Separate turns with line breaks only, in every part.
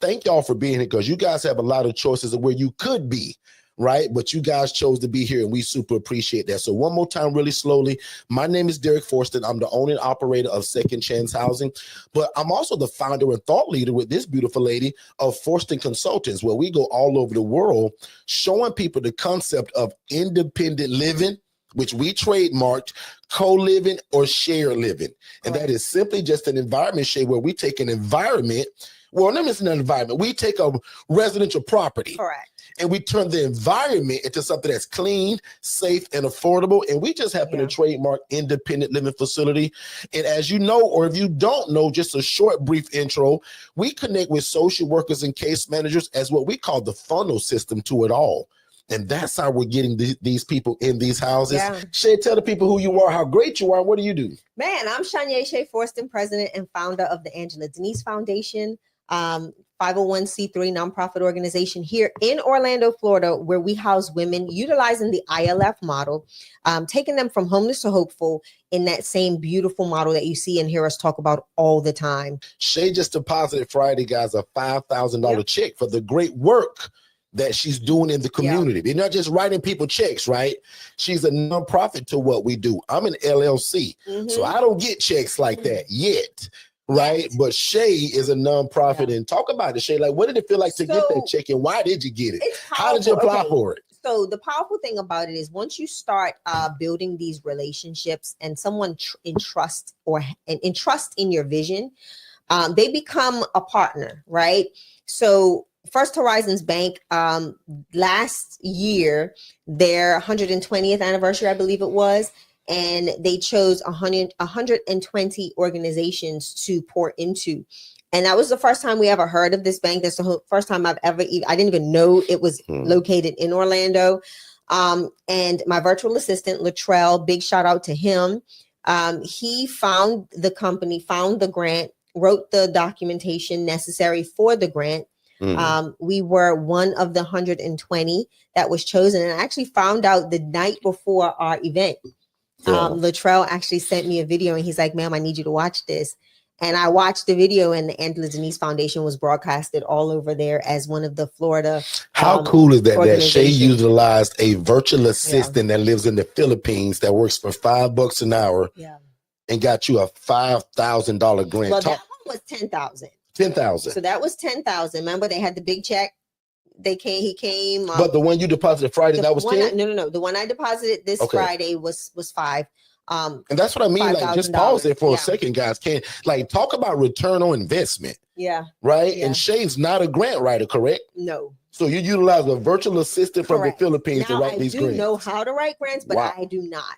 thank y'all for being here, because you guys have a lot of choices of where you could be, right? But you guys chose to be here, and we super appreciate that. So one more time, really slowly. My name is Derrick Forston. I'm the owner and operator of Second Chance Housing, but I'm also the founder and thought leader with this beautiful lady of Forston Consultants, where we go all over the world showing people the concept of independent living, which we trademarked, co-living or shared living. And that is simply just an environment, Shay, where we take an environment. Well, let me say an environment. We take a residential property.
Correct.
And we turn the environment into something that's clean, safe, and affordable. And we just happen to trademark independent living facility. And as you know, or if you don't know, just a short, brief intro, we connect with social workers and case managers as what we call the funnel system to it all. And that's how we're getting these people in these houses. Yeah. Shay, tell the people who you are, how great you are, and what do you do?
Man, I'm Shay Forston, president and founder of the Angela Denise Foundation, 501c3 nonprofit organization here in Orlando, Florida, where we house women utilizing the ILF model, taking them from homeless to hopeful in that same beautiful model that you see and hear us talk about all the time.
Shay just deposited Friday, guys, a $5,000 check for the great work that she's doing in the community. They're not just writing people checks, right? She's a nonprofit to what we do. I'm an LLC, so I don't get checks like that yet, right? But Shay is a nonprofit. And talk about it, Shay. Like, what did it feel like to get that check, and why did you get it? How did you apply for it?
So the powerful thing about it is once you start building these relationships and someone entrusts in your vision, they become a partner, right? So First Horizons Bank, last year, their 120th anniversary, I believe it was, and they chose 120 organizations to pour into. And that was the first time we ever heard of this bank. That's the first time I didn't even know it was located in Orlando. And my virtual assistant, Latrell, big shout out to him. He found the company, found the grant, wrote the documentation necessary for the grant. We were one of the 120 that was chosen, and I actually found out the night before our event. Latrell actually sent me a video, and he's like, "Ma'am, I need you to watch this." And I watched the video, and the Angela Denise Foundation was broadcasted all over there as one of the Florida.
How cool is that? That Shay utilized a virtual assistant that lives in the Philippines that works for $5 an hour, and got you a $5,000 grant.
Well, that one was 10,000.
10,000.
So that was 10,000. Remember, they had the big check. He came.
But the one you deposited Friday, that was 10?
No. The one I deposited this Friday was 5.
And that's what I mean. Like, just pause there for a second, guys. Talk about return on investment. Right. And Shay's not a grant writer, correct?
No.
So you utilize a virtual assistant from the Philippines to write these grants.
I do know how to write grants, but I do not.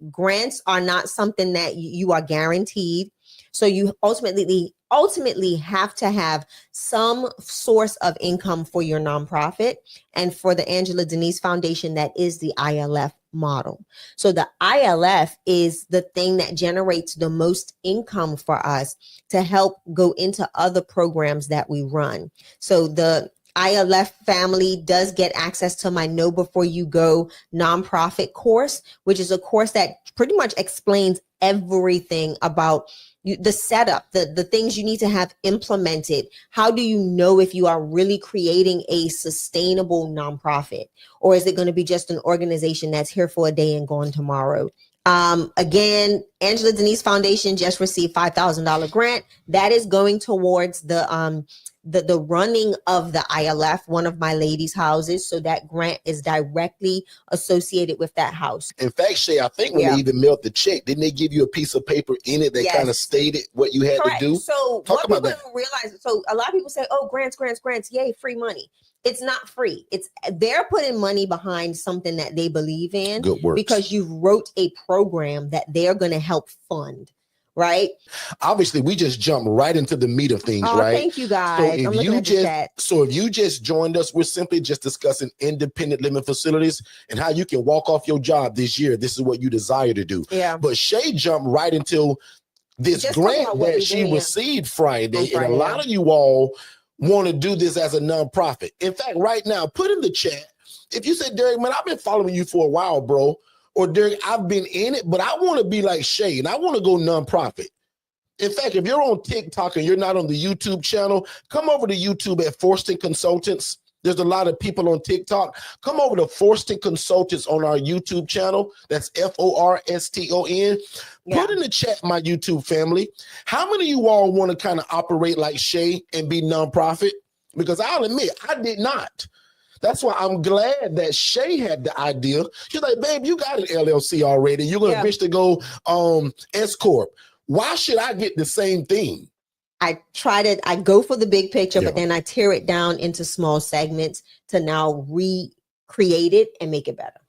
Grants are not something that you are guaranteed. So you ultimately have to have some source of income for your nonprofit. And for the Angela Denise Foundation, that is the ILF model. So the ILF is the thing that generates the most income for us to help go into other programs that we run. So the ILF family does get access to my Know Before You Go nonprofit course, which is a course that pretty much explains everything about the setup, the things you need to have implemented. How do you know if you are really creating a sustainable nonprofit, or is it going to be just an organization that's here for a day and gone tomorrow? Again, Angela Denise Foundation just received $5,000 grant that is going towards the running of the ILF, one of my ladies' houses. So that grant is directly associated with that house.
In fact, Shay, I think when they even mailed the check, didn't they give you a piece of paper in it that kind of stated what you had to do?
So what people don't realize, so a lot of people say, oh, grants, yay, free money. It's not free. They're putting money behind something that they believe in.
Good work.
Because you wrote a program that they're going to help fund. Right.
Obviously, we just jumped right into the meat of things, right?
Thank you, guys.
So if you just joined us, we're simply just discussing independent living facilities and how you can walk off your job this year. This is what you desire to do.
Yeah.
But Shay jumped right into this grant that she received Friday, and a lot of you all want to do this as a nonprofit. In fact, right now, put in the chat, if you say, Derrick, man, I've been following you for a while, bro. Or Derrick, I've been in it, but I want to be like Shay and I want to go nonprofit. In fact, if you're on TikTok and you're not on the YouTube channel, come over to YouTube at Forston Consultants. There's a lot of people on TikTok. Come over to Forston Consultants on our YouTube channel. That's Forston.
Yeah.
Put in the chat, my YouTube family, how many of you all want to kind of operate like Shay and be nonprofit? Because I'll admit, I did not. That's why I'm glad that Shay had the idea. She's like, babe, you got an LLC already. You're going to eventually go S Corp. Why should I get the same thing?
I go for the big picture, but then I tear it down into small segments to now recreate it and make it better.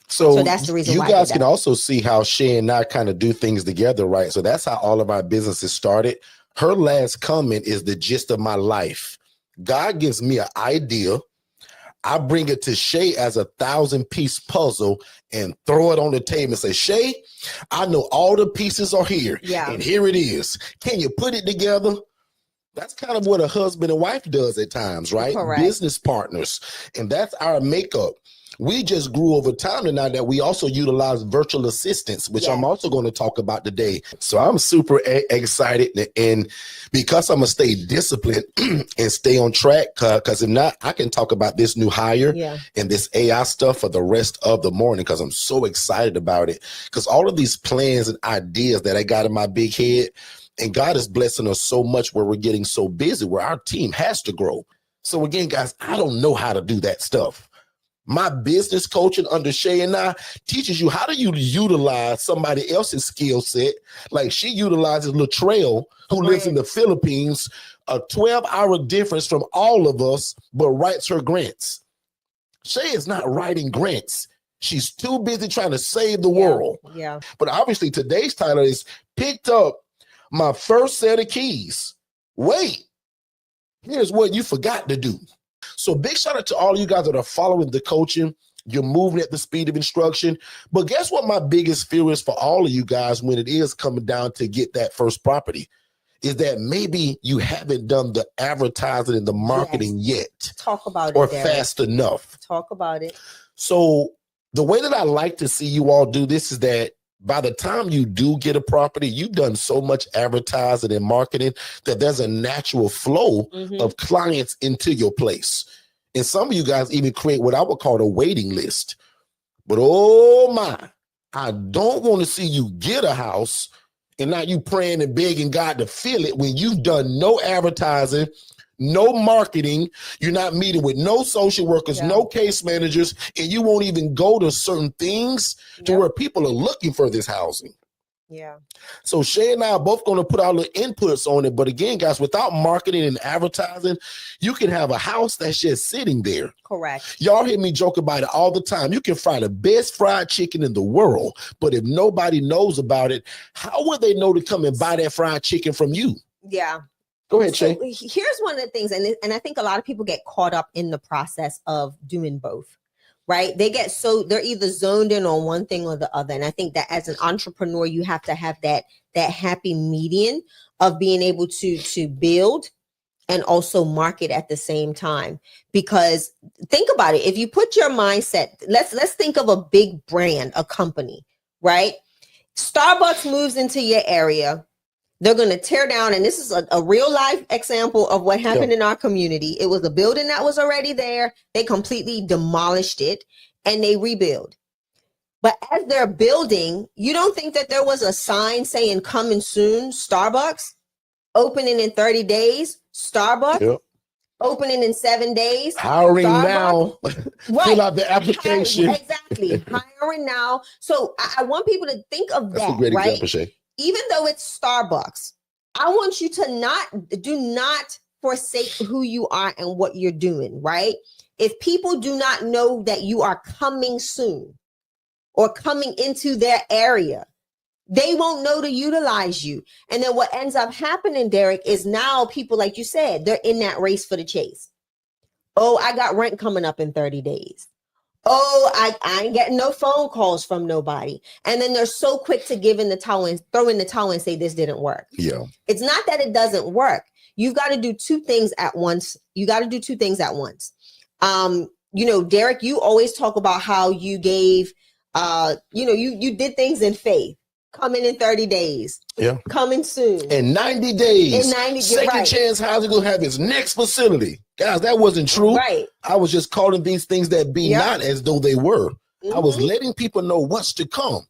So that's the reason why.
You guys can also see how Shay and I kind of do things together, right? So that's how all of our businesses started. Her last comment is the gist of my life. God gives me an idea. I bring it to Shay as a 1,000-piece puzzle and throw it on the table and say, Shay, I know all the pieces are here.
Yeah.
And here it is. Can you put it together? That's kind of what a husband and wife does at times, right?
Correct.
Business partners. And that's our makeup. We just grew over time and now that we also utilize virtual assistants, which I'm also going to talk about today. So I'm super excited. And because I'm going to stay disciplined and stay on track, because if not, I can talk about this new hire and this AI stuff for the rest of the morning because I'm so excited about it. Because all of these plans and ideas that I got in my big head, and God is blessing us so much where we're getting so busy, where our team has to grow. So again, guys, I don't know how to do that stuff. My business coaching under Shay and I teaches you how do you utilize somebody else's skill set. Like she utilizes Latrell, who lives in the Philippines, a 12-hour difference from all of us, but writes her grants. Shay is not writing grants. She's too busy trying to save the world.
Yeah.
But obviously today's title is picked up my first set of keys. Wait, here's what you forgot to do. So big shout out to all you guys that are following the coaching. You're moving at the speed of instruction. But guess what my biggest fear is for all of you guys when it is coming down to get that first property is that maybe you haven't done the advertising and the marketing yet.
Talk about it.
Or
Derrick.
fast enough.
Talk about it.
So the way that I like to see you all do this is that by the time you do get a property, you've done so much advertising and marketing that there's a natural flow of clients into your place. And some of you guys even create what I would call a waiting list. But oh my, I don't want to see you get a house and now you praying and begging God to fill it when you've done no advertising, no marketing, you're not meeting with no social workers, no case managers, and you won't even go to certain things to where people are looking for this housing.
Yeah.
So Shay and I are both going to put our little inputs on it. But again, guys, without marketing and advertising, you can have a house that's just sitting there.
Correct.
Y'all hear me joke about it all the time. You can fry the best fried chicken in the world, but if nobody knows about it, how would they know to come and buy that fried chicken from you?
Yeah.
Go ahead, Shay.
So here's one of the things, and I think a lot of people get caught up in the process of doing both, right? They're either zoned in on one thing or the other. And I think that as an entrepreneur, you have to have that happy median of being able to build and also market at the same time. Because think about it, if you put your mindset, let's think of a big brand, a company, right? Starbucks moves into your area. They're going to tear down, and this is a real life example of what happened in our community. It was a building that was already there. They completely demolished it and they rebuild. But as they're building, you don't think that there was a sign saying coming soon, Starbucks, opening in 30 days, Starbucks, opening in 7 days.
Hiring
Starbucks.
now. Fill out the application.
Exactly. Hiring now. So I want people to think of
That's
that,
a great
right?
example, Shay.
Even though it's Starbucks, I want you to do not forsake who you are and what you're doing, right? If people do not know that you are coming soon or coming into their area, they won't know to utilize you. And then what ends up happening, Derrick, is now people, like you said, they're in that race for the chase. Oh, I got rent coming up in 30 days. Oh, I ain't getting no phone calls from nobody. And then they're so quick to give in the towel and throw in the towel and say this didn't work.
Yeah.
It's not that it doesn't work. You've got to do two things at once. Derrick, you always talk about how you gave, you did things in faith. coming in 30 days.
Yeah.
Coming soon.
In 90 days.
In 90 days.
Second
Right.
Chance Housing will have its next facility. Guys, that wasn't true.
Right.
I was just calling these things that be not as though they were. I was letting people know what's to come.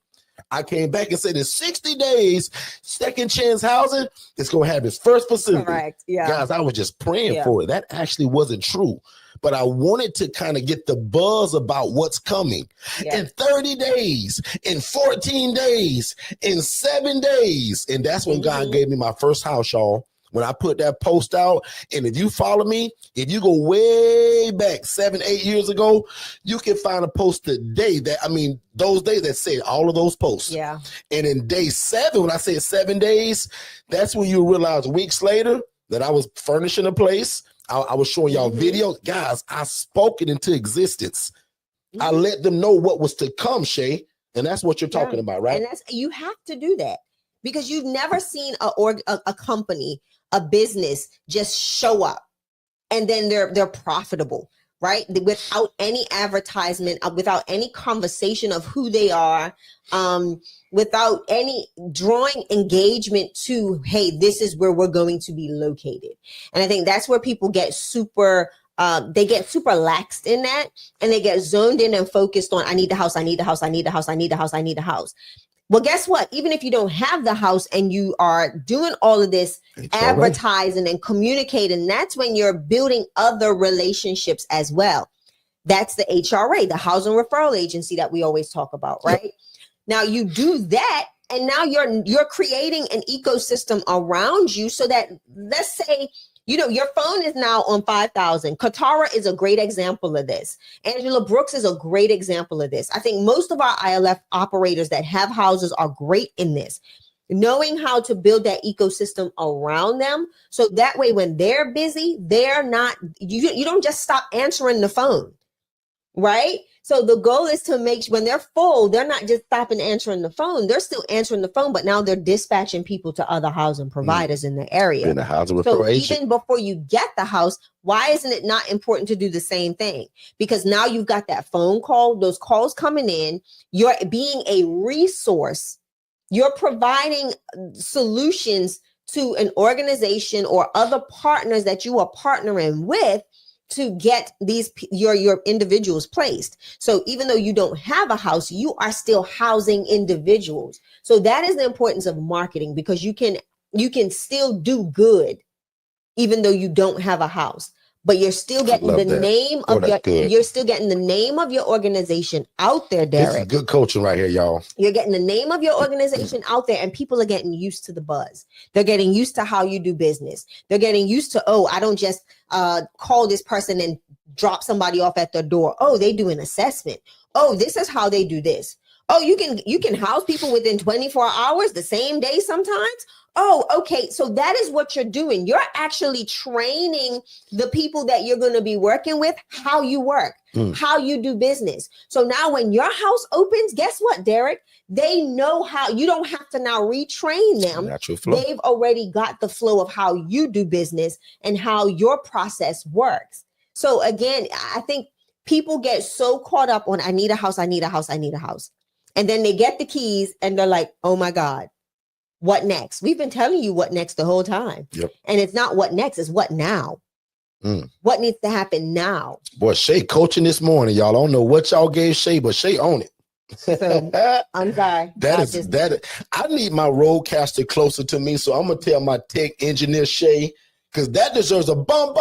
I came back and said in 60 days, Second Chance Housing is going to have its first facility.
Correct. Yeah.
Guys, I was just praying for it. That actually wasn't true. But I wanted to kind of get the buzz about what's coming. In 30 days, in 14 days, in 7 days. And that's when God gave me my first house, y'all. When I put that post out, and if you follow me, if you go way back 7, 8 years ago, you can find a post today those days that said all of those posts.
Yeah.
And in day 7, when I say 7 days, that's when you realize weeks later that I was furnishing a place. I was showing y'all videos. Guys, I spoke it into existence. I let them know what was to come, Shay. And that's what you're talking about, right?
And you have to do that because you've never seen a company, a business just show up and then they're profitable, right? Without any advertisement, without any conversation of who they are, without any drawing engagement to, hey, this is where we're going to be located. And I think that's where people get super laxed in that, and they get zoned in and focused on, I need the house, I need the house, I need the house, I need the house, I need the house. Well, guess what? Even if you don't have the house and you are doing all of this advertising and communicating, that's when you're building other relationships as well. That's the HRA, the Housing Referral Agency that we always talk about, right? Now you do that, and now you're creating an ecosystem around you so that, let's say, your phone is now on 5,000. Katara is a great example of this. Angela Brooks is a great example of this. I think most of our ILF operators that have houses are great in this, knowing how to build that ecosystem around them. So that way, when they're busy, you don't just stop answering the phone, right? So the goal is to make when they're full, they're not just stopping answering the phone. They're still answering the phone, but now they're dispatching people to other housing providers in the area.
In the housing referral agent.
Even before you get the house, why isn't it not important to do the same thing? Because now you've got that phone call, those calls coming in, you're being a resource. You're providing solutions to an organization or other partners that you are partnering with to get your individuals placed. So even though you don't have a house, you are still housing individuals. So that is the importance of marketing, because you can still do good even though you don't have a house, but you're still getting the name of you're still getting the name of your organization out there, Derrick.
This is good coaching right here, y'all.
You're getting the name of your organization out there, and people are getting used to the buzz. They're getting used to how you do business. They're getting used to, I don't just call this person and drop somebody off at their door. Oh, they do an assessment. Oh, this is how they do this. Oh, you can house people within 24 hours, the same day sometimes. Oh, okay. So that is what you're doing. You're actually training the people that you're going to be working with how you work, how you do business. So now when your house opens, guess what, Derrick? They know how. You don't have to now retrain them.
Natural flow.
They've already got the flow of how you do business and how your process works. So again, I think people get so caught up on, I need a house, I need a house, I need a house. And then they get the keys and they're like, oh my God, what next? We've been telling you what next the whole time.
Yep.
And it's not what next, it's what now. What needs to happen now?
Boy, Shay coaching this morning, y'all. I don't know what y'all gave Shay, but Shay own it.
So I'm sorry.
I need my roadcaster closer to me. So I'm going to tell my tech engineer, Shay, because that deserves a bump.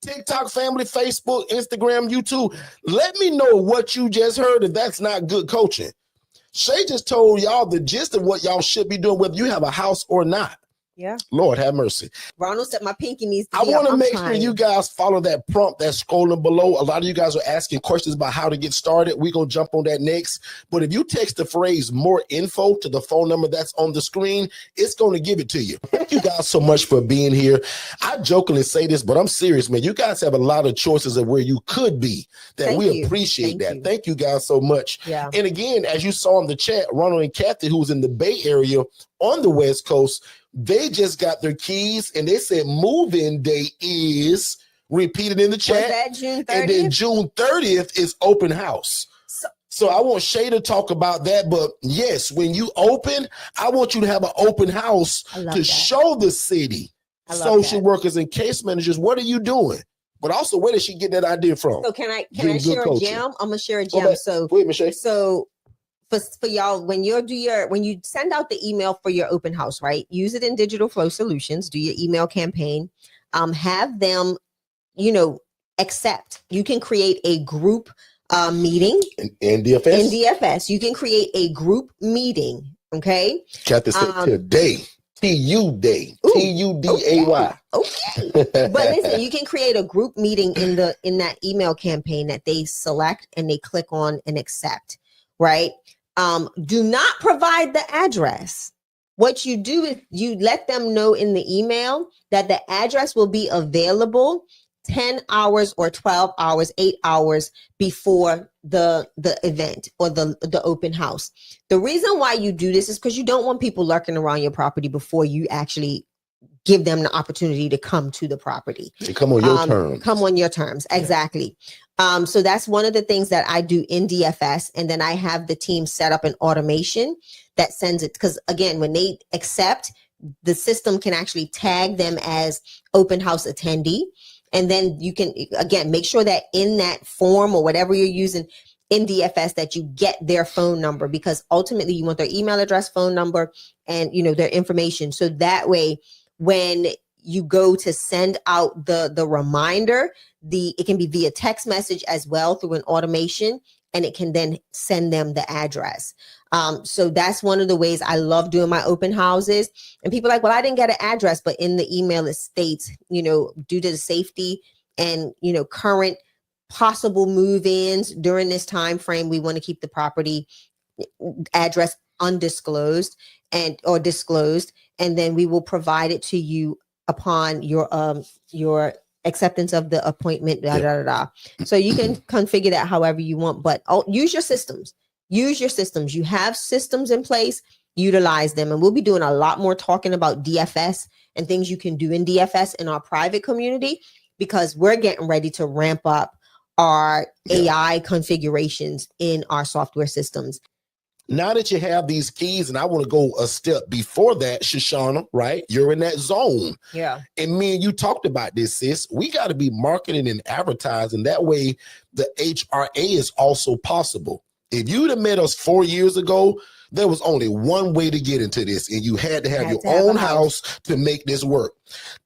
TikTok family, Facebook, Instagram, YouTube. Let me know what you just heard if that's not good coaching. Shay just told y'all the gist of what y'all should be doing, whether you have a house or not.
Yeah.
Lord have mercy.
Ronald said my pinky needs to
I want to make sure you guys follow that prompt that's scrolling below. A lot of you guys are asking questions about how to get started. We're going to jump on that next. But if you text the phrase more info to the phone number that's on the screen, it's going to give it to you. Thank you guys so much for being here. I jokingly say this, but I'm serious, man. You guys have a lot of choices of where you could be that we appreciate that. Thank you guys so much.
Yeah.
And again, as you saw in the chat, Ronald and Kathy, who's in the Bay Area on the West Coast, they just got their keys and they said move-in day is repeated in the chat.
Was that June 30th?
And then June 30th is open house. So I want Shay to talk about that. But yes, when you open, I want you to have an open house to show the city, social workers and case managers, what are you doing? But also, where did she get that idea from?
So can I share a gem? I'm gonna share a gem. So
wait a minute, Shay.
So for y'all, when you send out the email for your open house, right? Use it in Digital Flow Solutions. Do your email campaign. Have them, accept. You can create a group meeting
in DFS.
In DFS, you can create a group meeting. Okay.
Got to say today. T-U-Day. T-U-D-A-Y.
Okay. But listen, you can create a group meeting in that email campaign that they select and they click on and accept, right? Do not provide the address. What you do is you let them know in the email that the address will be available 10 hours or 12 hours, 8 hours before the event or the open house. The reason why you do this is because you don't want people lurking around your property before you actually give them the opportunity to come to the property.
They come on your terms.
Come on your terms. Exactly. So that's one of the things that I do in DFS. And then I have the team set up an automation that sends it, because again, when they accept, the system can actually tag them as open house attendee. And then you can, again, make sure that in that form or whatever you're using in DFS that you get their phone number, because ultimately you want their email address, phone number, and their information. So that way, when you go to send out the reminder, it can be via text message as well through an automation, and it can then send them the address. So that's one of the ways I love doing my open houses. And people are like, well, I didn't get an address, but in the email it states, due to the safety and, current possible move-ins during this time frame, we want to keep the property address undisclosed or disclosed, and then we will provide it to you upon your acceptance of the appointment. So you can configure that however you want, but use your systems. Use your systems. You have systems in place, utilize them. And we'll be doing a lot more talking about DFS and things you can do in DFS in our private community, because we're getting ready to ramp up our AI configurations in our software systems.
Now that you have these keys, and I want to go a step before that, Shoshana, right? You're in that zone.
Yeah.
And me and you talked about this, sis. We got to be marketing and advertising. That way, the HRA is also possible. If you'd have met us 4 years ago, there was only one way to get into this, and you had to have your own house to make this work.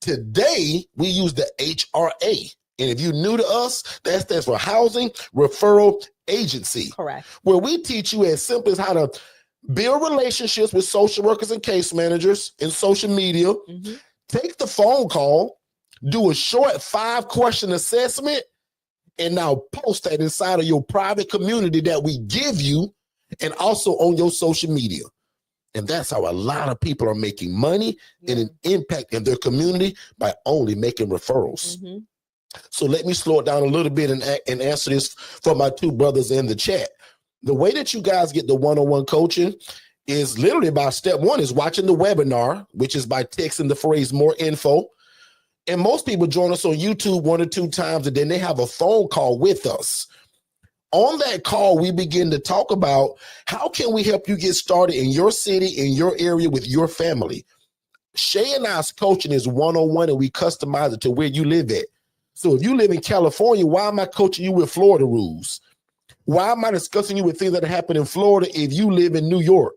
Today, we use the HRA. And if you're new to us, that stands for Housing Referral Agency.
Correct.
Where we teach you as simple as how to build relationships with social workers and case managers in social media, take the phone call, do a short 5-question assessment, and now post that inside of your private community that we give you, and also on your social media. And that's how a lot of people are making money and an impact in their community by only making referrals. So let me slow it down a little bit and answer this for my two brothers in the chat. The way that you guys get the one-on-one coaching is literally by step one is watching the webinar, which is by texting the phrase more info. And most people join us on YouTube 1 or 2 times, and then they have a phone call with us. On that call, we begin to talk about how can we help you get started in your city, in your area, with your family. Shay and I's coaching is one-on-one, and we customize it to where you live at. So if you live in California, why am I coaching you with Florida rules? Why am I discussing you with things that happen in Florida if you live in New York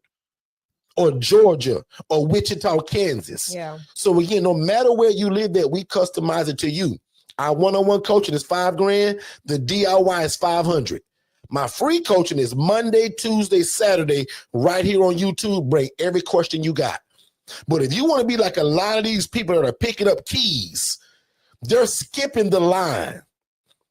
or Georgia or Wichita, Kansas?
Yeah.
So again, no matter where you live at, we customize it to you. Our one-on-one coaching is $5,000. The DIY is $500. My free coaching is Monday, Tuesday, Saturday, right here on YouTube. Bring every question you got. But if you want to be like a lot of these people that are picking up keys, they're skipping the line,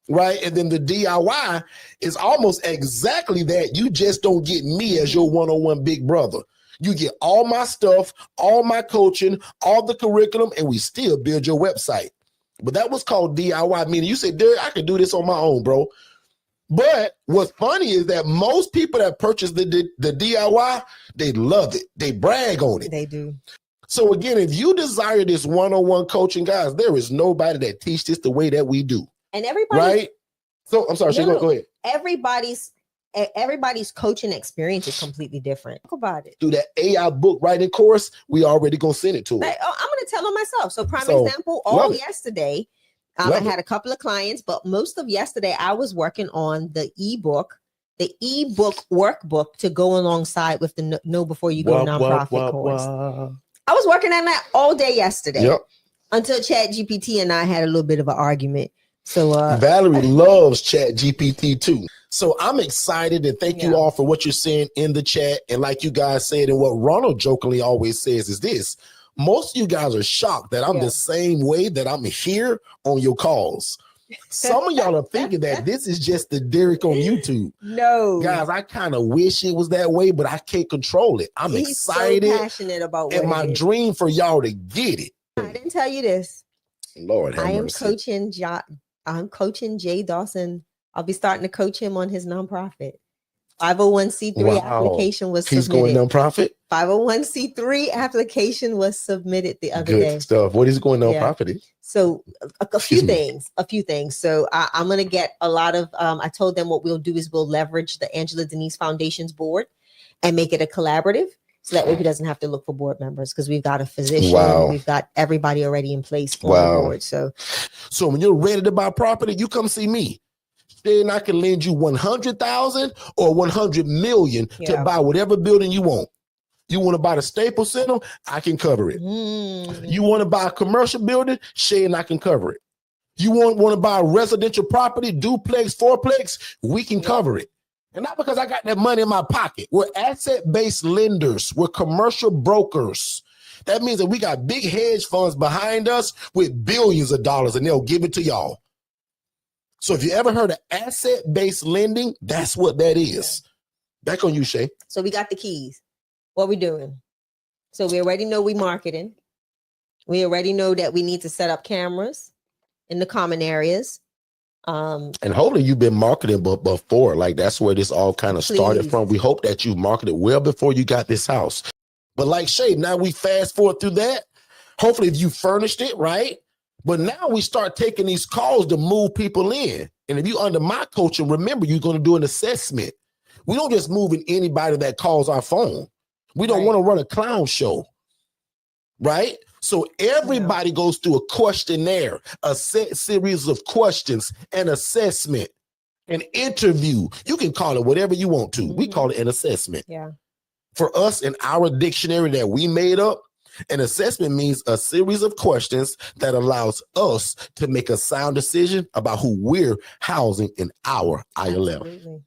right? And then the DIY is almost exactly that. You just don't get me as your one-on-one big brother. You get all my stuff, all my coaching, all the curriculum, and we still build your website. But that was called DIY, meaning you say, Derrick, I can do this on my own, bro. But what's funny is that most people that purchase the DIY, they love it. They brag on it.
They do.
So again, if you desire this one-on-one coaching, guys, there is nobody that teaches this the way that we do.
And everybody,
right? So I'm sorry, Shay, go ahead.
Everybody's everybody's coaching experience is completely different. Talk about it.
Through that AI book writing course, we already gonna send it to her.
Like, I'm gonna tell them myself. So prime example, all yesterday, I had a couple of clients, but most of yesterday I was working on the ebook workbook to go alongside with the Know Before You Go nonprofit course. I was working on that all day yesterday until ChatGPT and I had a little bit of an argument. So
Valerie loves ChatGPT too. So I'm excited and thank you all for what you're saying in the chat. And like you guys said, and what Ronald jokingly always says is this: most of you guys are shocked that I'm the same way that I'm here on your calls. Some of y'all are thinking that this is just the Derrick on YouTube.
No,
guys, I kind of wish it was that way, but I can't control it. I'm excited,
so passionate about
and my dream for y'all to get it.
I didn't tell you this.
Lord have
mercy. I'm coaching Jay Dawson. I'll be starting to coach him on his nonprofit. 501c3 application was submitted.
He's going nonprofit?
501c3 application was submitted the other day.
Good stuff. What is going nonprofit?
So a few things. So I'm going to get a lot of, I told them what we'll do is we'll leverage the Angela Denise Foundation's board and make it a collaborative. So that way he doesn't have to look for board members because we've got a physician. We've got everybody already in place on the board. So
when you're ready to buy property, you come see me. Then I can lend you 100,000 or 100 million to buy whatever building you want. You want to buy the Staples Center? I can cover it. You want to buy a commercial building? Shay and I can cover it. You want to buy a residential property, duplex, fourplex? We can cover it. And not because I got that money in my pocket. We're asset-based lenders. We're commercial brokers. That means that we got big hedge funds behind us with billions of dollars, and they'll give it to y'all. So if you ever heard of asset-based lending, that's what that is. Back on you, Shay.
So we got the keys. What we doing? So we already know we marketing. We already know that we need to set up cameras in the common areas.
And hopefully you've been marketing before. Like that's where this all kind of started from. We hope that you marketed well before you got this house. But like Shay, now we fast forward through that. Hopefully if you furnished it, right? But now we start taking these calls to move people in. And if you under my coaching, remember you're going to do an assessment. We don't just move in anybody that calls our phone. We don't want to run a clown show, right? So everybody goes through a questionnaire, a set series of questions, an assessment, an interview. You can call it whatever you want to. We call it an assessment.
Yeah.
For us in our dictionary that we made up, an assessment means a series of questions that allows us to make a sound decision about who we're housing in our ILF.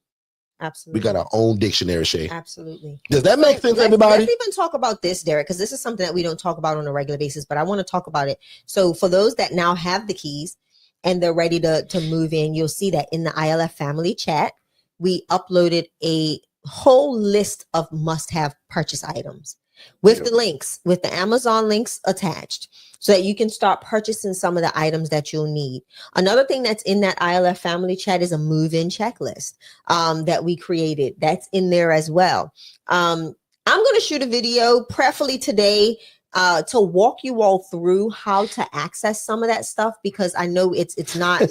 Absolutely.
We got our own dictionary, Shay.
Absolutely.
Does that make sense, everybody?
Let's even talk about this, Derrick, because this is something that we don't talk about on a regular basis, but I want to talk about it. So for those that now have the keys and they're ready to move in, you'll see that in the ILF family chat, we uploaded a whole list of must-have purchase items with the links, with the Amazon links attached, so that you can start purchasing some of the items that you'll need. Another thing that's in that ILF family chat is a move-in checklist that we created. That's in there as well. I'm going to shoot a video, preferably today, to walk you all through how to access some of that stuff, because I know it's not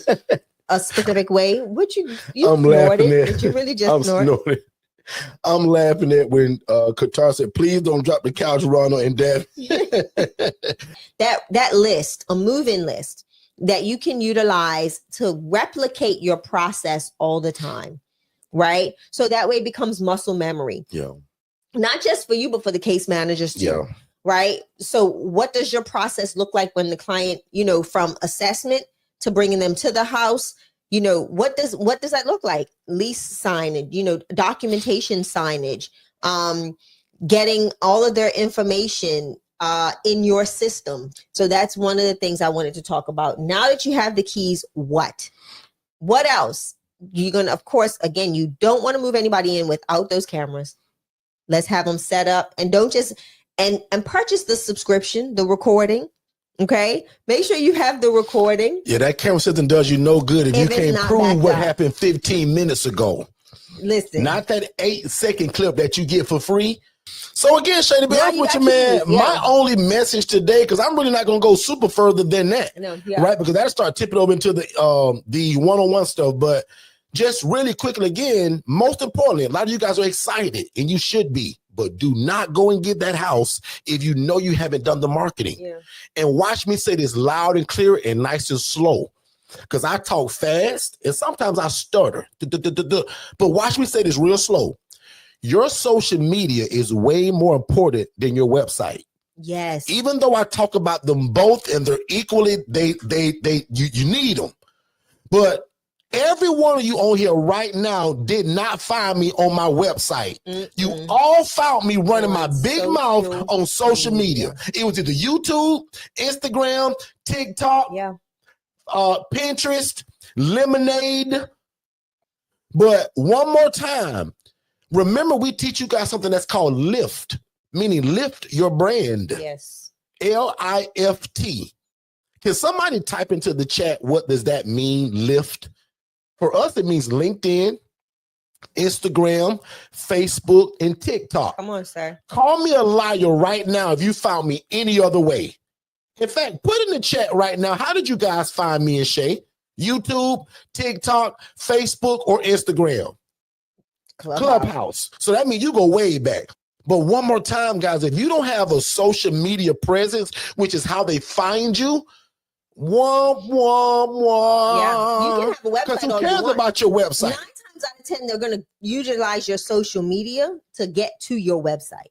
a specific way. Would you ignored it? Did you really just ignore it?
I'm laughing at when Qatar said, please don't drop the couch, Ronald and Dad.
that list, a move-in list that you can utilize to replicate your process all the time, right? So that way it becomes muscle memory.
Yeah.
Not just for you, but for the case managers too.
Yeah.
Right. So what does your process look like when the client, from assessment to bringing them to the house? What does that look like? Lease signage, documentation signage, getting all of their information in your system. So that's one of the things I wanted to talk about. Now that you have the keys, what else? You're going to, of course, again, you don't want to move anybody in without those cameras. Let's have them set up, and don't just, and purchase the subscription, the recording. Okay, make sure you have the recording. Yeah,
that camera system does you no good if you can't prove what happened 15 minutes ago.
Listen,
not that 8-second clip that you get for free. So again, Shay, to be honest with you, man, my only message today, because I'm really not going to go super further than that, right? Because that'll start tipping over into the one-on-one stuff. But just really quickly again, most importantly, a lot of you guys are excited and you should be, but do not go and get that house if you know you haven't done the marketing.
Yeah.
And watch me say this loud and clear and nice and slow, because I talk fast and sometimes I stutter. But watch me say this real slow. Your social media is way more important than your website.
Yes.
Even though I talk about them both and they're equally, you need them. But every one of you on here right now did not find me on my website. You all found me running my big mouth on social media. It was either YouTube, Instagram, TikTok, Pinterest, Lemonade. But one more time, remember we teach you guys something that's called lift, meaning lift your brand.
Yes.
L-I-F-T. Can somebody type into the chat, what does that mean, lift? For us, it means LinkedIn, Instagram, Facebook, and TikTok.
Come on, sir.
Call me a liar right now if you found me any other way. In fact, put in the chat right now, how did you guys find me and Shay? YouTube, TikTok, Facebook, or Instagram? Clubhouse. So that means you go way back. But one more time, guys, if you don't have a social media presence, which is how they find you,
Yeah, you can have a website.
Because who cares about your website?
9 times out of 10, they're going to utilize your social media to get to your website.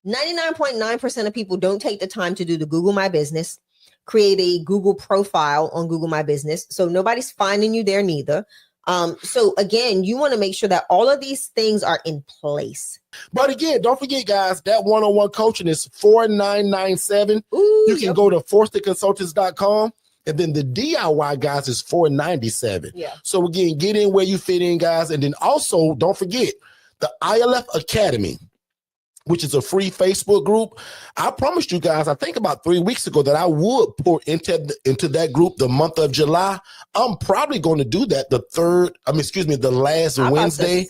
99.9% of people don't take the time to do the Google My Business, create a Google profile on Google My Business. So nobody's finding you there neither. So again, you want to make sure that all of these things are in place.
But again, don't forget, guys, that one-on-one coaching is $4,997. You can go to forsterconsultants.com. And then the DIY, guys, is $497.
Yeah.
So again, get in where you fit in, guys. And then also, don't forget the ILF Academy, which is a free Facebook group. I promised you guys, I think about 3 weeks ago, that I would pour into that group the month of July. I'm probably going to do that the last Wednesday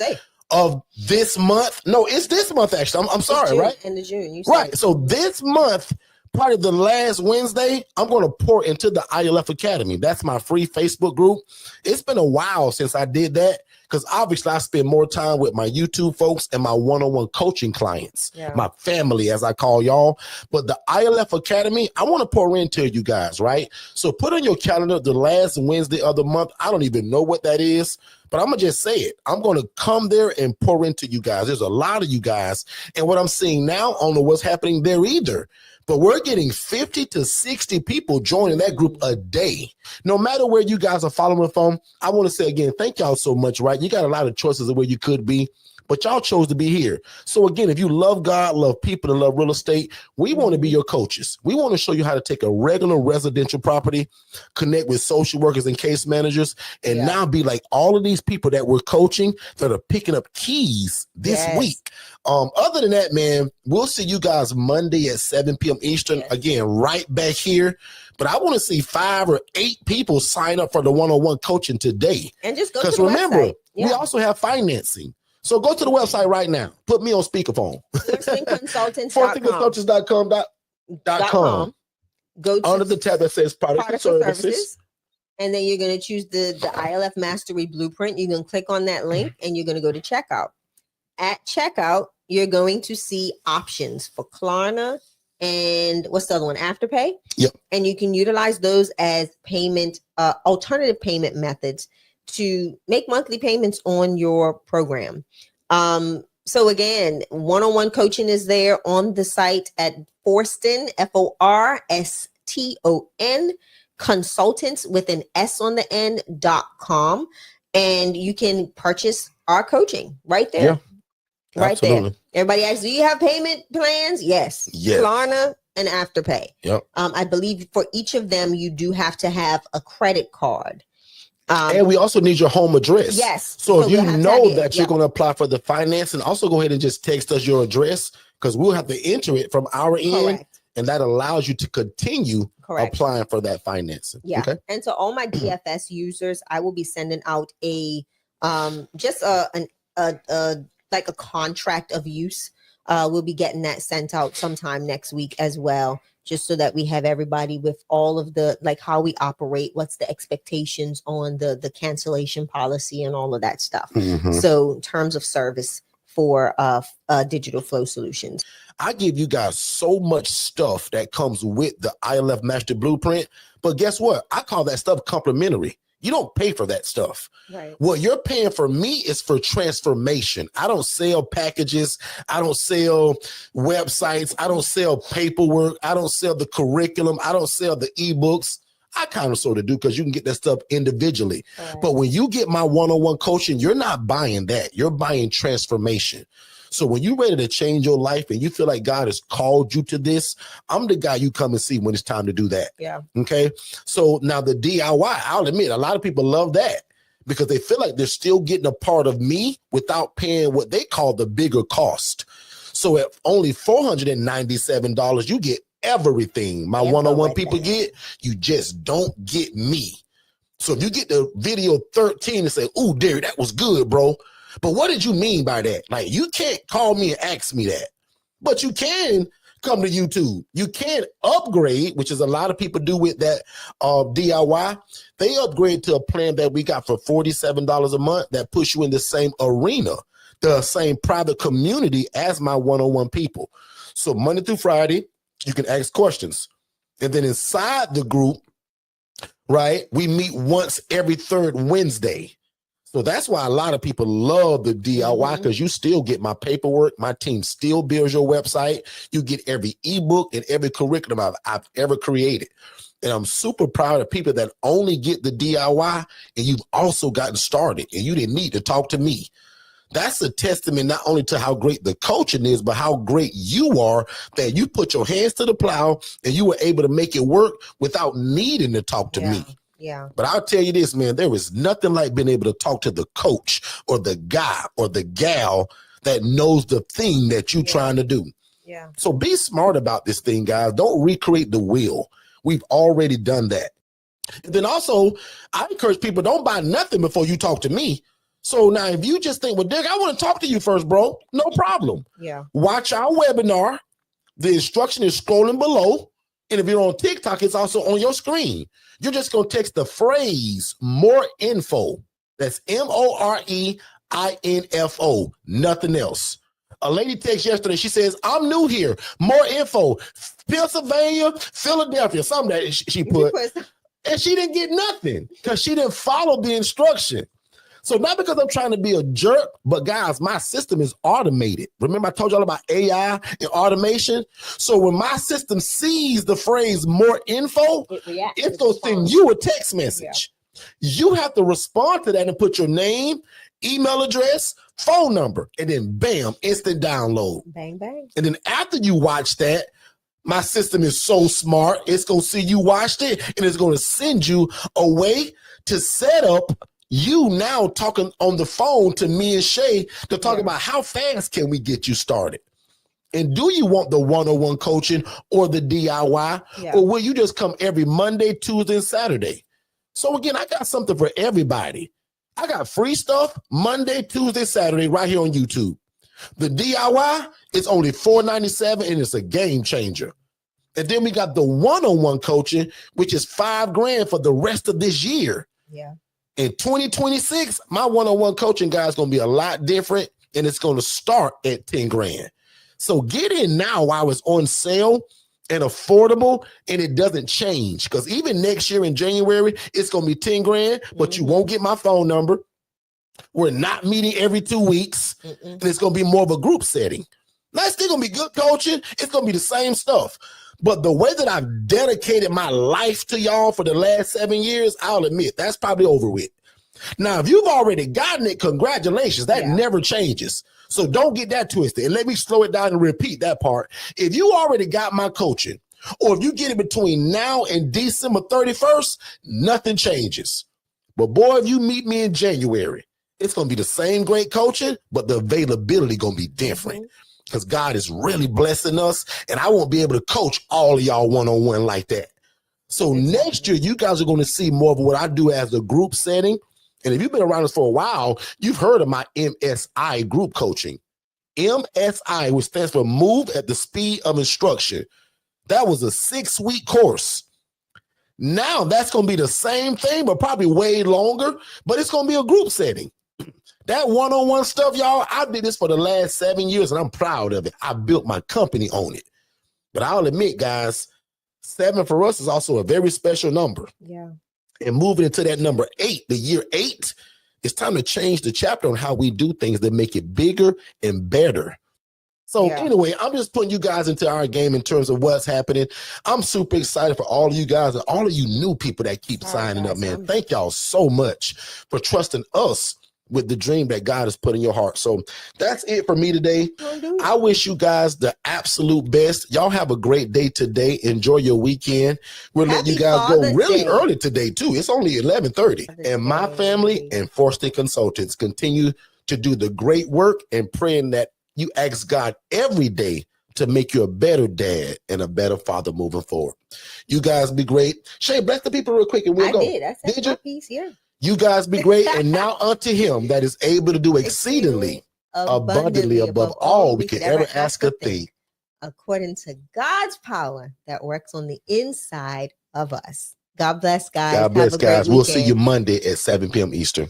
of this month. No, it's this month, actually. I'm sorry,
June,
right?
End of June.
Right. So this month, probably the last Wednesday, I'm going to pour into the ILF Academy. That's my free Facebook group. It's been a while since I did that, because obviously I spend more time with my YouTube folks and my one-on-one coaching clients, my family, as I call y'all. But the ILF Academy, I want to pour into you guys, right? So put on your calendar the last Wednesday of the month. I don't even know what that is, but I'm going to just say it. I'm going to come there and pour into you guys. There's a lot of you guys. And what I'm seeing now, I don't know what's happening there either. But we're getting 50 to 60 people joining that group a day. No matter where you guys are following from, I want to say again, thank y'all so much, right? You got a lot of choices of where you could be, but y'all chose to be here. So again, if you love God, love people, and love real estate, we want to be your coaches. We want to show you how to take a regular residential property, connect with social workers and case managers, and now be like all of these people that we're coaching that are picking up keys this week. Other than that, man, we'll see you guys Monday at 7 p.m. Eastern. Again, right back here. But I want to see 5 or 8 people sign up for the one-on-one coaching today.
And just go to the
remember,
website.
we also have financing. So go to the website right now. Put me on speakerphone. ForthingConsultants.com.
Go to
under the tab that says products and services.
And then you're going to choose the ILF Mastery Blueprint. You're going to click on that link and you're going to go to checkout. At checkout, you're going to see options for Klarna and what's the other one? Afterpay.
Yep.
And you can utilize those as payment, alternative payment methods to make monthly payments on your program. So again, one-on-one coaching is there on the site at Forston, FORSTON, consultants with an S on the end.com. And you can purchase our coaching right there.
Yeah.
Right
Absolutely.
there. Everybody asks, do you have payment plans? Yes. Klarna and Afterpay.
Yep.
I believe for each of them, you do have to have a credit card.
And we also need your home address.
Yes.
So if you know that you're going to apply for the finance, and also go ahead and just text us your address, because we'll have to enter it from our end.
Correct.
And that allows you to continue applying for that financing.
Yeah.
Okay?
And to all my DFS users, I will be sending out a contract of use. We'll be getting that sent out sometime next week as well. just so that we have everybody with all of the, like, how we operate, what's the expectations on the cancellation policy and all of that stuff. So in terms of service for digital flow solutions.
I give you guys so much stuff that comes with the ILF Master Blueprint, but guess what? I call that stuff complimentary. You don't pay for that stuff.
Right.
What you're paying for me is for transformation. I don't sell packages. I don't sell websites. I don't sell paperwork. I don't sell the curriculum. I don't sell the ebooks. I kind of sort of do because you can get that stuff individually. Right. But when you get my one-on-one coaching, you're not buying that. You're buying transformation. So when you're ready to change your life and you feel like God has called you to this, I'm the guy you come and see when it's time to do that.
Yeah.
Okay. So now the DIY, I'll admit, a lot of people love that because they feel like they're still getting a part of me without paying what they call the bigger cost. So at only $497, you get everything my one-on-one people get. You just don't get me. So if you get the video 13 and say, "Ooh, Derrick, that was good, bro. But what did you mean by that?" Like, you can't call me and ask me that, but you can come to YouTube. You can upgrade, which is a lot of people do with that DIY. They upgrade to a plan that we got for $47 a month that puts you in the same arena, the same private community as my one-on-one people. So Monday through Friday, you can ask questions. And then inside the group, right, we meet once every third Wednesday. So that's why a lot of people love the DIY, because you still get my paperwork. My team still builds your website. You get every ebook and every curriculum I've ever created. And I'm super proud of people that only get the DIY and you've also gotten started and you didn't need to talk to me. That's a testament not only to how great the coaching is, but how great you are that you put your hands to the plow and you were able to make it work without needing to talk to me.
Yeah.
But I'll tell you this, man, there is nothing like being able to talk to the coach or the guy or the gal that knows the thing that you're trying to do.
Yeah.
So be smart about this thing, guys. Don't recreate the wheel. We've already done that. And then also, I encourage people, don't buy nothing before you talk to me. So now if you just think, well, Derrick, I want to talk to you first, bro. No problem.
Yeah.
Watch our webinar. The instruction is scrolling below. And if you're on TikTok, it's also on your screen. You're just going to text the phrase "more info." That's MOREINFO, nothing else. A lady texted yesterday. She says, "I'm new here. More info. Pennsylvania, Philadelphia," something that she put. And she didn't get nothing because she didn't follow the instruction. So not because I'm trying to be a jerk, but guys, my system is automated. Remember I told y'all about AI and automation? So when my system sees the phrase "more info," it's going to send you a text message. Yeah. You have to respond to that and put your name, email address, phone number, and then bam, instant download.
Bang, bang.
And then after you watch that, my system is so smart, it's going to see you watched it and it's going to send you a way to set up you now talking on the phone to me and Shay to talk about how fast can we get you started. And do you want the one-on-one coaching or the DIY? Or will you just come every Monday, Tuesday, and Saturday? So again, I got something for everybody. I got free stuff Monday, Tuesday, Saturday right here on YouTube. The DIY is only $497 and it's a game changer. And then we got the one-on-one coaching, which is $5,000 for the rest of this year.
Yeah.
In 2026, my one-on-one coaching, guys, is going to be a lot different, and it's going to start at $10,000. So get in now while it's on sale and affordable, and it doesn't change. Because even next year in January, it's going to be $10,000, but you won't get my phone number. We're not meeting every 2 weeks, and it's going to be more of a group setting. Now, it's still going to be good coaching. It's going to be the same stuff. But the way that I've dedicated my life to y'all for the last 7 years, I'll admit, that's probably over with. Now, if you've already gotten it, congratulations. That never changes. So don't get that twisted. And let me slow it down and repeat that part. If you already got my coaching, or if you get it between now and December 31st, nothing changes. But boy, if you meet me in January, it's going to be the same great coaching, but the availability going to be different. Because God is really blessing us, and I won't be able to coach all of y'all one-on-one like that. So next year, you guys are going to see more of what I do as a group setting. And if you've been around us for a while, you've heard of my MSI group coaching. MSI, which stands for Move at the Speed of Instruction. That was a 6-week course. Now that's going to be the same thing, but probably way longer, but it's going to be a group setting. That one-on-one stuff, y'all, I did this for the last 7 years, and I'm proud of it. I built my company on it. But I'll admit, guys, 7 for us is also a very special number.
Yeah.
And moving into that number 8, the year 8, it's time to change the chapter on how we do things that make it bigger and better. So anyway, I'm just putting you guys into our game in terms of what's happening. I'm super excited for all of you guys and all of you new people that keep signing up, man. Thank y'all so much for trusting us with the dream that God has put in your heart. So that's it for me today. I wish you guys the absolute best. Y'all have a great day today. Enjoy your weekend. We're letting you guys go really early today too. It's only 11:30. And my family and Forston Consultants continue to do the great work and praying that you ask God every day to make you a better dad and a better father moving forward. You guys be great. Shay, bless the people real quick and we'll go.
I said my piece, yeah.
You guys be great. And now unto him that is able to do exceedingly abundantly above all we can ever ask or think,
according to God's power that works on the inside of us. God bless, guys.
God bless, guys. We'll see you Monday at 7 p.m. Eastern.